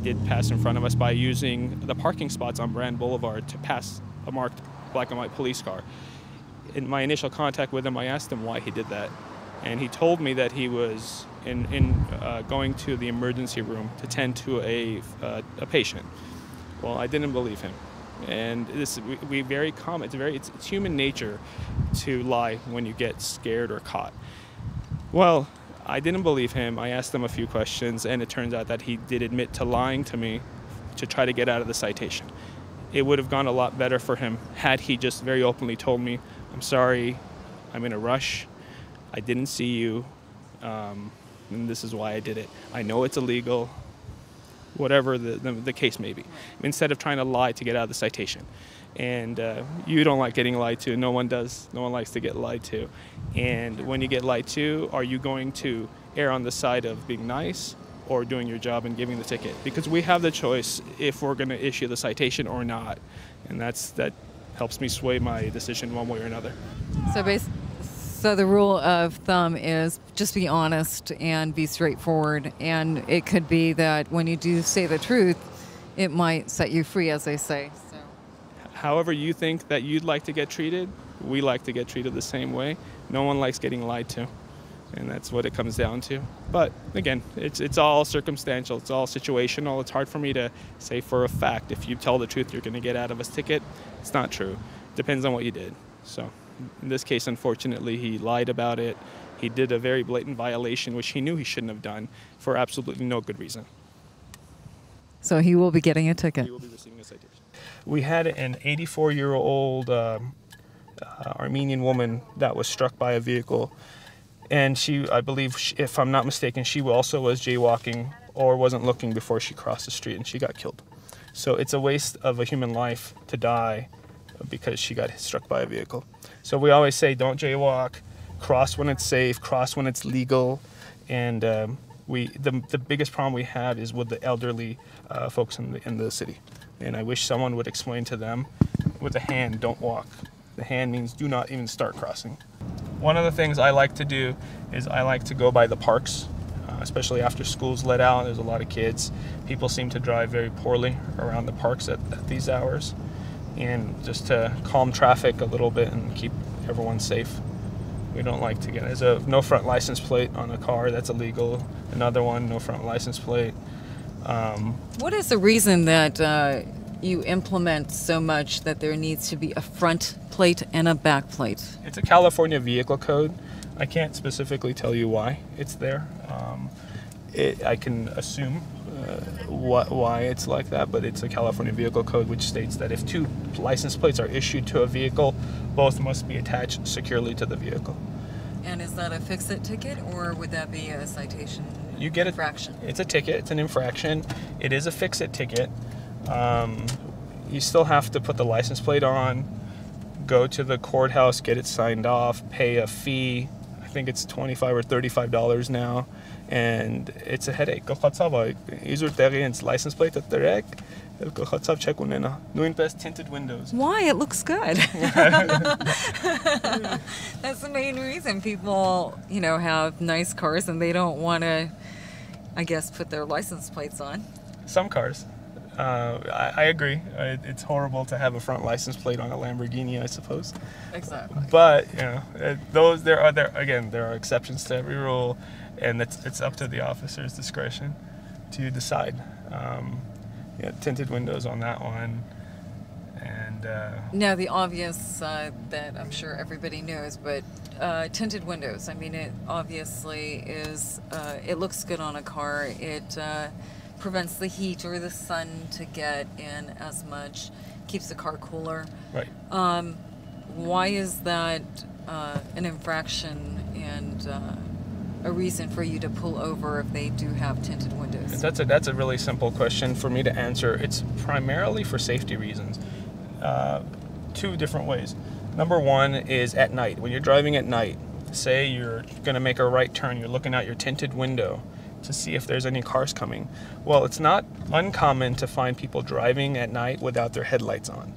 Did pass in front of us by using the parking spots on Brand Boulevard to pass a marked black and white police car. In my initial contact with him, I asked him why he did that, and he told me that he was going to the emergency room to tend to a patient. Well, I didn't believe him, and it's human nature to lie when you get scared or caught. Well, I didn't believe him. I asked him a few questions, and it turns out that he did admit to lying to me to try to get out of the citation. It would have gone a lot better for him had he just very openly told me, "I'm sorry, I'm in a rush, I didn't see you, and this is why I did it. I know it's illegal," whatever the case may be, instead of trying to lie to get out of the citation. And you don't like getting lied to. No one does. No one likes to get lied to. And when you get lied to, are you going to err on the side of being nice or doing your job and giving the ticket? Because we have the choice if we're going to issue the citation or not. And that helps me sway my decision one way or another. So the rule of thumb is just be honest and be straightforward. And it could be that when you do say the truth, it might set you free, as they say. However you think that you'd like to get treated, we like to get treated the same way. No one likes getting lied to, and that's what it comes down to. But again, it's all circumstantial, it's all situational. It's hard for me to say for a fact if you tell the truth you're going to get out of a ticket. It's not true. Depends on what you did. So in this case, unfortunately, he lied about it. He did a very blatant violation, which he knew he shouldn't have done, for absolutely no good reason. So he will be getting a ticket. He will be receiving a citation. We had an 84-year-old Armenian woman that was struck by a vehicle, and I believe, if I'm not mistaken, she also was jaywalking or wasn't looking before she crossed the street, and she got killed. So it's a waste of a human life to die because she got struck by a vehicle. So we always say don't jaywalk, cross when it's safe, cross when it's legal, and the biggest problem we have is with the elderly folks in the city. And I wish someone would explain to them with the hand, don't walk. The hand means do not even start crossing. One of the things I like to do is I like to go by the parks, especially after school's let out. There's a lot of kids. People seem to drive very poorly around the parks at these hours. And just to calm traffic a little bit and keep everyone safe. We don't like to there's a no front license plate on a car, that's illegal. Another one, no front license plate. What is the reason that you implement so much that there needs to be a front plate and a back plate? It's a California vehicle code. I can't specifically tell you why it's there. I can assume why it's like that, but it's a California vehicle code which states that if two license plates are issued to a vehicle, both must be attached securely to the vehicle. And is that a fix-it ticket, or would that be a citation? You get infraction? It's a ticket. It's an infraction. It is a fix-it ticket. You still have to put the license plate on, go to the courthouse, get it signed off, pay a fee. I think it's $25 or $35 now, and it's a headache. It's license plate at the tinted windows. Why? It looks good. That's the main reason people, have nice cars and they don't want to, I guess, put their license plates on. Some cars. I agree. It's horrible to have a front license plate on a Lamborghini, I suppose. Exactly. But there are exceptions to every rule, and it's up to the officer's discretion to decide. Tinted windows on that one, and now the obvious that I'm sure everybody knows, but tinted windows. I mean, it obviously is. It looks good on a car. It prevents the heat or the sun to get in as much. Keeps the car cooler. Right. Why is that an infraction and a reason for you to pull over if they do have tinted windows? That's a really simple question for me to answer. It's primarily for safety reasons. Two different ways. Number one is at night. When you're driving at night, say you're going to make a right turn, you're looking out your tinted window to see if there's any cars coming. Well, it's not uncommon to find people driving at night without their headlights on.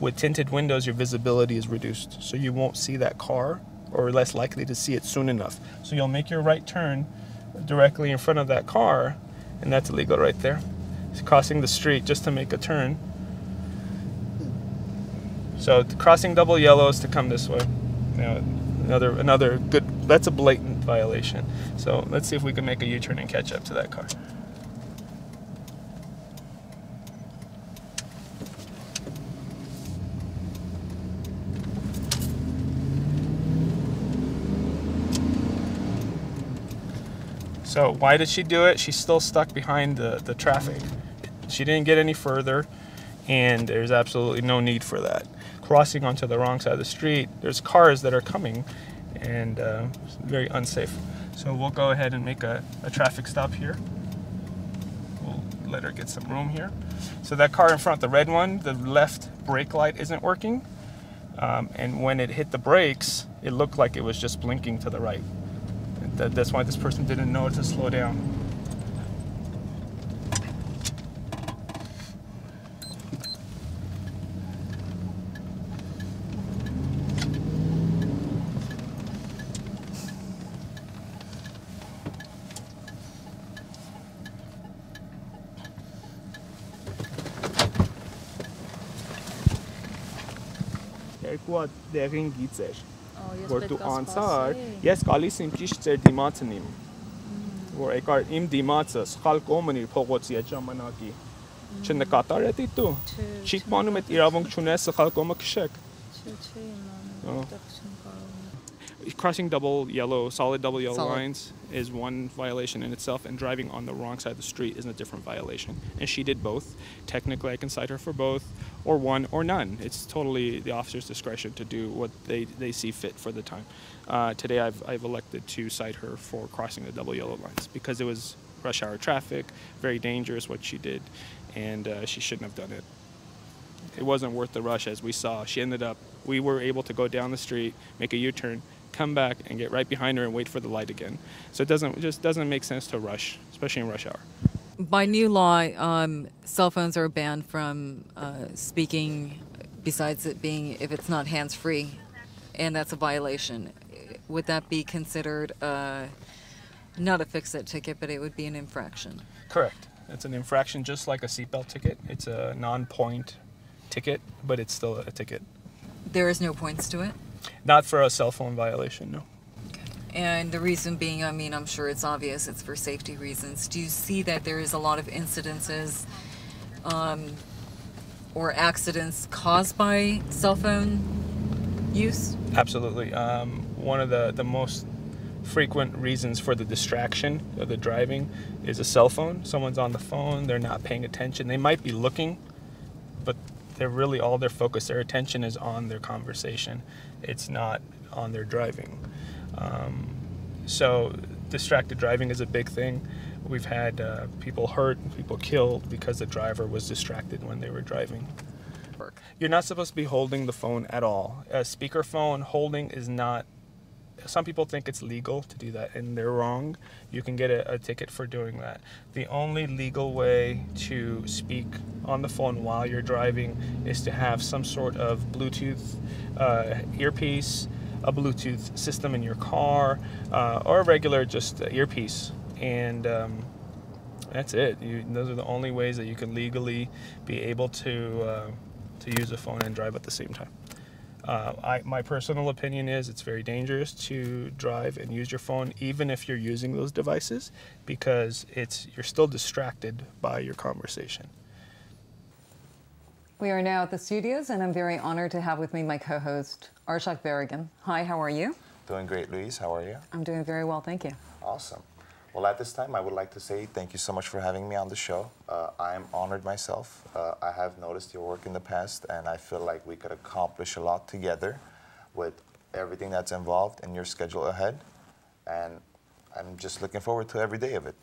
With tinted windows, your visibility is reduced, so you won't see that car, or less likely to see it soon enough. So you'll make your right turn directly in front of that car, and that's illegal right there. crossing the street just to make a turn. So crossing double yellows to come this way. Now, another good, that's a blatant violation. So let's see if we can make a U-turn and catch up to that car. So why did she do it? She's still stuck behind the traffic. She didn't get any further, and there's absolutely no need for that. Crossing onto the wrong side of the street, there's cars that are coming, and it's very unsafe. So we'll go ahead and make a traffic stop here. We'll let her get some room here. So that car in front, the red one, the left brake light isn't working, and when it hit the brakes, it looked like it was just blinking to the right. That's why this person didn't know to slow down. Որ դու անցար, ես գալիս եմ ճիշտ ձեր դիմացնիմ, որ եկար իմ դիմացը սխալ կողմն իր փողոցի այդ ժամանակի, չնկատար է դու, չի մանում այդ իրավունք չունես սխալ կողմը քշեք։ Crossing solid double yellow lines is one violation in itself, and driving on the wrong side of the street is a different violation. And she did both. Technically, I can cite her for both, or one, or none. It's totally the officer's discretion to do what they see fit for the time. Today, I've elected to cite her for crossing the double yellow lines because it was rush hour traffic, very dangerous what she did, and she shouldn't have done it. It wasn't worth the rush, as we saw. We were able to go down the street, make a U-turn, come back and get right behind her and wait for the light again. So it just doesn't make sense to rush, especially in rush hour. By new law, cell phones are banned from speaking, besides it being if it's not hands-free, and that's a violation. Would that be considered not a fix-it ticket, but it would be an infraction? Correct. It's an infraction just like a seatbelt ticket. It's a non-point ticket, but it's still a ticket. There is no points to it? Not for a cell phone violation, no. Okay. And the reason being, I mean, I'm sure it's obvious, it's for safety reasons. Do you see that there is a lot of incidences or accidents caused by cell phone use? Absolutely. One of the most frequent reasons for the distraction of the driving is a cell phone. Someone's on the phone, they're not paying attention. They might be looking, but they're really all their focus, their attention is on their conversation. It's not on their driving. So distracted driving is a big thing. We've had people hurt, people killed because the driver was distracted when they were driving. You're not supposed to be holding the phone at all. A speakerphone holding is not, some people think it's legal to do that, and they're wrong. You can get a ticket for doing that. The only legal way to speak on the phone while you're driving is to have some sort of Bluetooth earpiece, a Bluetooth system in your car, or a regular just earpiece. And that's it. Those are the only ways that you can legally be able to use a phone and drive at the same time. My personal opinion is it's very dangerous to drive and use your phone even if you're using those devices, because you're still distracted by your conversation. We are now at the studios, and I'm very honored to have with me my co-host, Arshak Berrigan. Hi, how are you? Doing great, Louise. How are you? I'm doing very well, thank you. Awesome. Well, at this time, I would like to say thank you so much for having me on the show. I am honored myself. I have noticed your work in the past, and I feel like we could accomplish a lot together with everything that's involved in your schedule ahead. And I'm just looking forward to every day of it.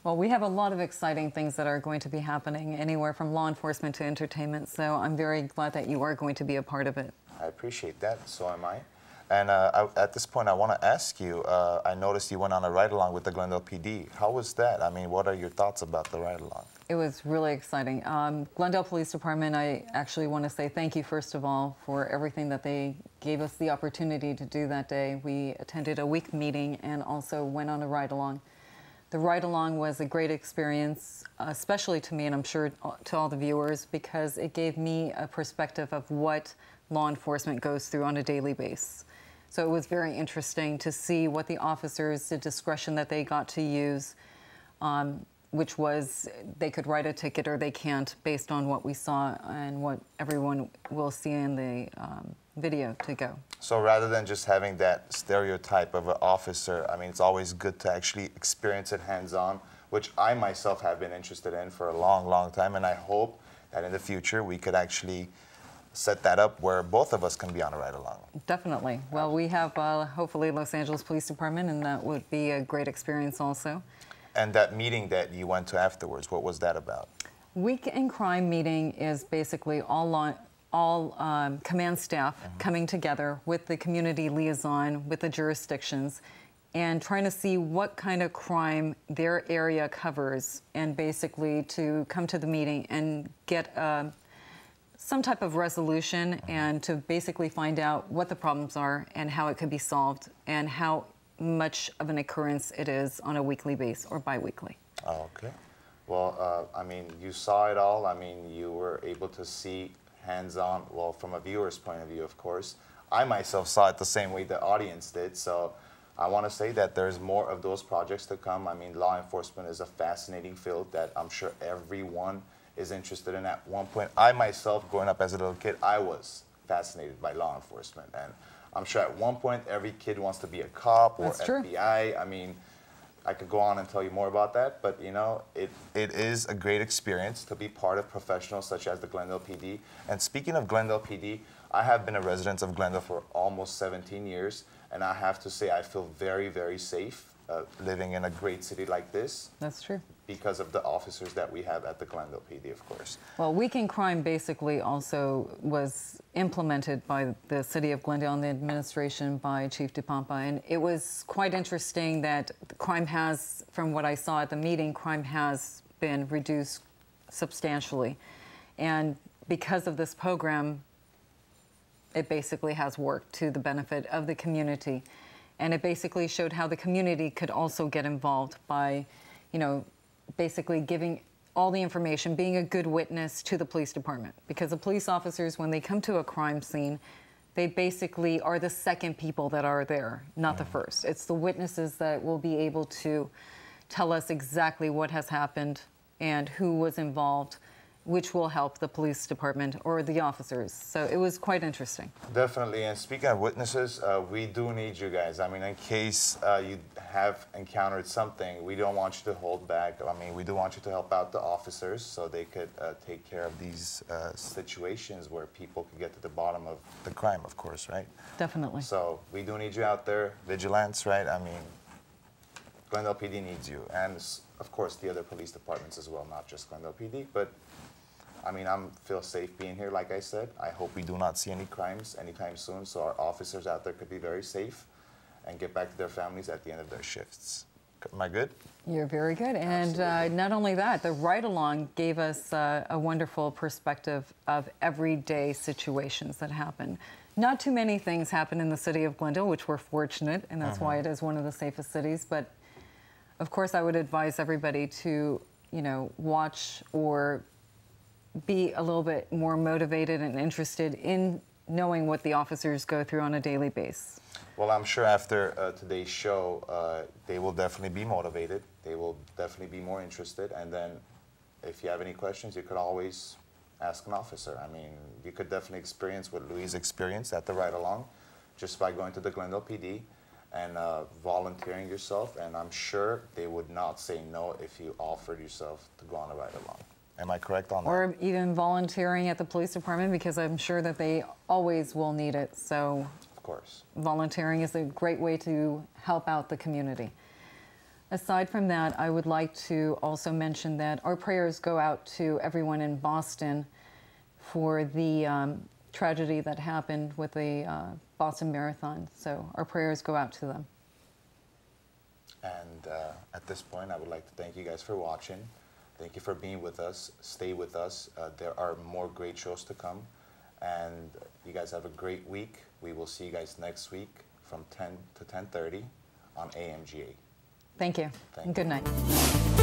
Well, we have a lot of exciting things that are going to be happening, anywhere from law enforcement to entertainment, so I'm very glad that you are going to be a part of it. I appreciate that. So am I. And at this point, I want to ask you, I noticed you went on a ride-along with the Glendale PD. How was that? I mean, what are your thoughts about the ride-along? It was really exciting. Glendale Police Department, I actually want to say thank you, first of all, for everything that they gave us the opportunity to do that day. We attended a week meeting and also went on a ride-along. The ride-along was a great experience, especially to me, and I'm sure to all the viewers, because it gave me a perspective of what law enforcement goes through on a daily basis. So it was very interesting to see what the officers, the discretion that they got to use, which was they could write a ticket or they can't based on what we saw and what everyone will see in the video to go. So rather than just having that stereotype of an officer, I mean, it's always good to actually experience it hands-on, which I myself have been interested in for a long, long time, and I hope that in the future we could actually set that up where both of us can be on a ride-along. Definitely. Well, we have hopefully Los Angeles Police Department, and that would be a great experience also. And that meeting that you went to afterwards, what was that about? Week in Crime meeting is basically all command staff coming together with the community liaison, with the jurisdictions, and trying to see what kind of crime their area covers, and basically to come to the meeting and get some type of resolution and to basically find out what the problems are and how it could be solved and how much of an occurrence it is on a weekly basis or bi-weekly. Oh, okay. Well, I mean, you saw it all. I mean, you were able to see hands-on, well, from a viewer's point of view, of course. I myself saw it the same way the audience did, so I want to say that there's more of those projects to come. I mean, law enforcement is a fascinating field that I'm sure everyone is interested in. At one point, I myself, growing up as a little kid, I was fascinated by law enforcement, and I'm sure at one point every kid wants to be a cop or That's true. FBI. I mean, I could go on and tell you more about that, but you know, it is a great experience to be part of professionals such as the Glendale PD. And speaking of Glendale PD, I have been a resident of Glendale for almost 17 years, and I have to say I feel very, very safe living in a great city like this. That's true. Because of the officers that we have at the Glendale PD, of course. Well, Week in Crime basically also was implemented by the City of Glendale and the administration by Chief DePompa, and it was quite interesting that crime has, from what I saw at the meeting, crime has been reduced substantially. And because of this program, it basically has worked to the benefit of the community. And it basically showed how the community could also get involved by, you know, basically giving all the information, being a good witness to the police department. Because the police officers, when they come to a crime scene, they basically are the second people that are there, not the first. It's the witnesses that will be able to tell us exactly what has happened and who was involved, which will help the police department or the officers. So it was quite interesting. Definitely, and speaking of witnesses, we do need you guys. I mean, in case you have encountered something, we don't want you to hold back. I mean, we do want you to help out the officers so they could take care of these situations where people could get to the bottom of the crime, of course, right? Definitely. So we do need you out there, vigilance, right? I mean, Glendale PD needs you, and of course the other police departments as well, not just Glendale PD, but I mean, I feel safe being here, like I said. I hope we do not see any crimes anytime soon, so our officers out there could be very safe and get back to their families at the end of their shifts. Am I good? You're very good. And not only that, the ride-along gave us a wonderful perspective of everyday situations that happen. Not too many things happen in the city of Glendale, which we're fortunate, and that's why it is one of the safest cities. But, of course, I would advise everybody to, you know, watch or be a little bit more motivated and interested in knowing what the officers go through on a daily basis. Well, I'm sure after today's show, they will definitely be motivated. They will definitely be more interested. And then if you have any questions, you could always ask an officer. I mean, you could definitely experience what Louise experienced at the ride-along just by going to the Glendale PD and volunteering yourself. And I'm sure they would not say no if you offered yourself to go on a ride-along. Am I correct on that? Or even volunteering at the police department, because I'm sure that they always will need it. So, of course, volunteering is a great way to help out the community. Aside from that, I would like to also mention that our prayers go out to everyone in Boston for the tragedy that happened with the Boston Marathon. So our prayers go out to them. And at this point, I would like to thank you guys for watching. Thank you for being with us. Stay with us. There are more great shows to come. And you guys have a great week. We will see you guys next week from 10 to 10:30 on AMGA. Thank you. Thank And good night.